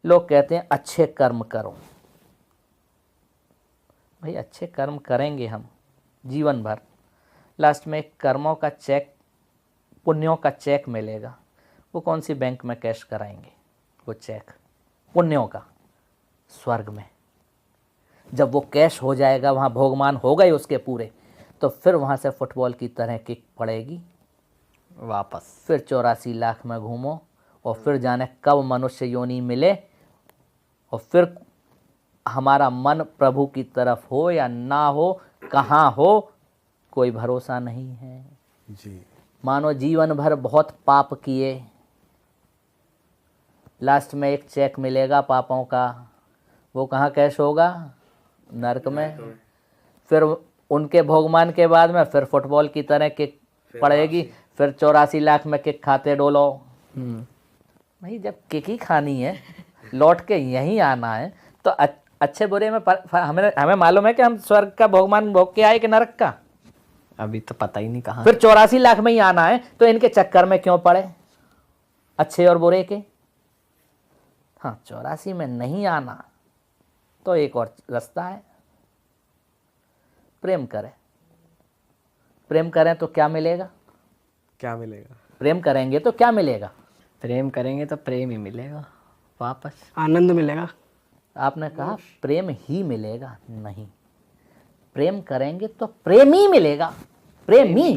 लोग कहते हैं अच्छे कर्म करो। भाई अच्छे कर्म करेंगे हम जीवन भर, लास्ट में एक कर्मों का चेक, पुण्यों का चेक मिलेगा। वो कौन सी बैंक में कैश कराएंगे वो चेक पुण्यों का? स्वर्ग में। जब वो कैश हो जाएगा, वहाँ भोगमान हो गए उसके पूरे, तो फिर वहाँ से फुटबॉल की तरह किक पड़ेगी वापस। फिर 84 लाख में घूमो और फिर जाने कब मनुष्य योनि मिले, और फिर हमारा मन प्रभु की तरफ हो या ना हो, कहाँ हो, कोई भरोसा नहीं है जी। मानो जीवन भर बहुत पाप किए, लास्ट में एक चेक मिलेगा पापों का, वो कहाँ कैश होगा? नरक में। फिर उनके भोगमान के बाद में फिर फुटबॉल की तरह किक पड़ेगी, फिर 84 लाख में किक खाते डोलो। भाई जब किक ही खानी है, लौट के यहीं आना है, तो अच्छे बुरे में हमें मालूम है कि हम स्वर्ग का भोगमान भोग के आए कि नरक का? अभी तो पता ही नहीं कहाँ। फिर 84 लाख में ही आना है, तो इनके चक्कर में क्यों पड़े अच्छे और बुरे के? हाँ, 84 में नहीं आना तो एक और रास्ता है, प्रेम करें। प्रेम करें तो क्या मिलेगा? क्या मिलेगा? प्रेम करेंगे तो क्या मिलेगा? प्रेम करेंगे तो प्रेम ही मिलेगा वापस, आनंद मिलेगा। आपने कहा प्रेम ही मिलेगा, नहीं, प्रेम करेंगे तो प्रेम ही मिलेगा। प्रेमी,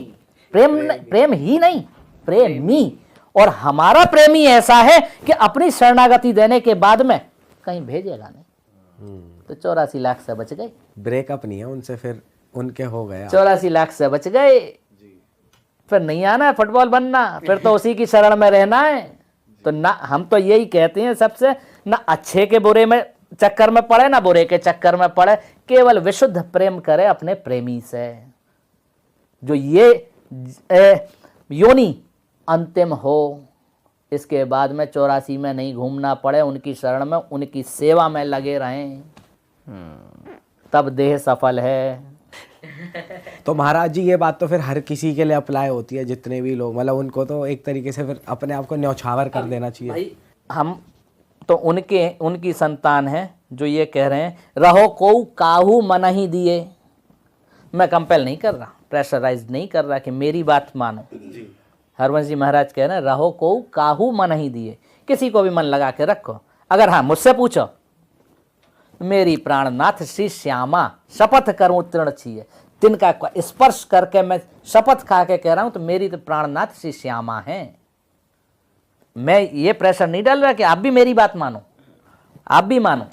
प्रेम ही नहीं, प्रेमी। और हमारा प्रेमी ऐसा है कि अपनी शरणागति देने के बाद में कहीं भेजेगा नहीं। तो 84 लाख से बच गए। ब्रेकअप नहीं है उनसे, फिर उनके हो गया। 84 लाख से बच गए, फिर नहीं आना है फुटबॉल बनना, फिर तो उसी की शरण में रहना है। तो ना, हम तो यही कहते हैं सबसे, ना अच्छे के बुरे में चक्कर में पड़े, ना बुरे के चक्कर में पड़े, केवल विशुद्ध प्रेम करे अपने प्रेमी से। जो ये योनि अंतिम हो, इसके बाद में 84 में नहीं घूमना पड़े, उनकी शरण में, उनकी सेवा में लगे रहें, तब देह सफल है। तो महाराज जी ये बात तो फिर हर किसी के लिए अप्लाई होती है, जितने भी लोग, मतलब उनको तो एक तरीके से फिर अपने आप को न्यौछावर कर देना चाहिए। भाई हम तो उनकी संतान है जो ये कह रहे हैं, रहो को काहू मन ही दिए। मैं कंपेल नहीं कर रहा, प्रेशराइज नहीं कर रहा कि मेरी बात मानो। हरवंश जी महाराज कह रहे हैं, रहो को काहू मन ही दिए, किसी को भी मन लगा के रखो। अगर हाँ मुझसे पूछो, मेरी प्राणनाथ श्री श्यामा शपथ करूं तृण छिए, तिनका स्पर्श करके मैं शपथ खा के कह रहा हूं, तो मेरी तो प्राणनाथ श्री श्यामा है। मैं ये प्रेशर नहीं डाल रहा कि आप भी मेरी बात मानो, आप भी मानो।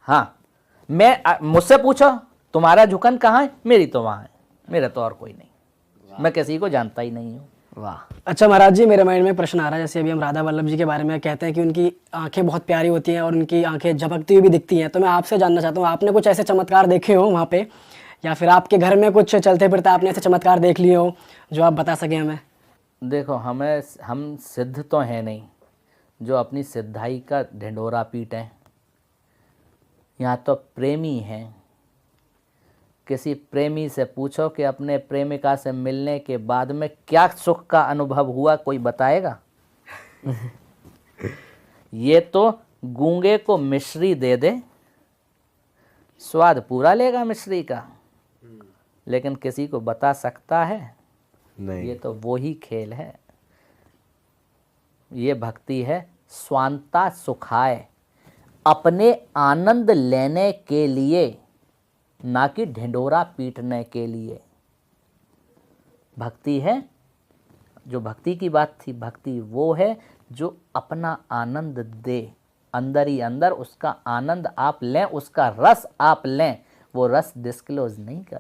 हाँ, मैं मुझसे पूछो तुम्हारा झुकन कहाँ है, मेरी तो वहां है, मेरा तो और कोई नहीं, मैं किसी को जानता ही नहीं हूँ। वाह। अच्छा महाराज जी, मेरे माइंड में प्रश्न आ रहा है, जैसे अभी हम राधा वल्लभ जी के बारे में कहते हैं कि उनकी आंखें बहुत प्यारी होती हैं और उनकी आंखें झपकती हुई भी दिखती हैं, तो मैं आपसे जानना चाहता हूँ, आपने कुछ ऐसे चमत्कार देखे हो वहाँ पे, या फिर आपके घर में कुछ चलते फिरते आपने ऐसे चमत्कार देख लिए हो जो आप बता सकें हमें? देखो, हम सिद्ध तो हैं नहीं जो अपनी सिद्धाई का ढिंढोरा पीटें। यहाँ तो प्रेमी हैं। किसी प्रेमी से पूछो कि अपने प्रेमिका से मिलने के बाद में क्या सुख का अनुभव हुआ, कोई बताएगा? ये तो गूंगे को मिश्री दे दे, स्वाद पूरा लेगा मिश्री का, लेकिन किसी को बता सकता है? नहीं। ये तो वो ही खेल है। ये भक्ति है स्वांता सुखाए, अपने आनंद लेने के लिए, ना कि ढिंढोरा पीटने के लिए। भक्ति है, जो भक्ति की बात थी, भक्ति वो है जो अपना आनंद दे, अंदर ही अंदर उसका आनंद आप लें, उसका रस आप लें, वो रस डिस्क्लोज नहीं कर।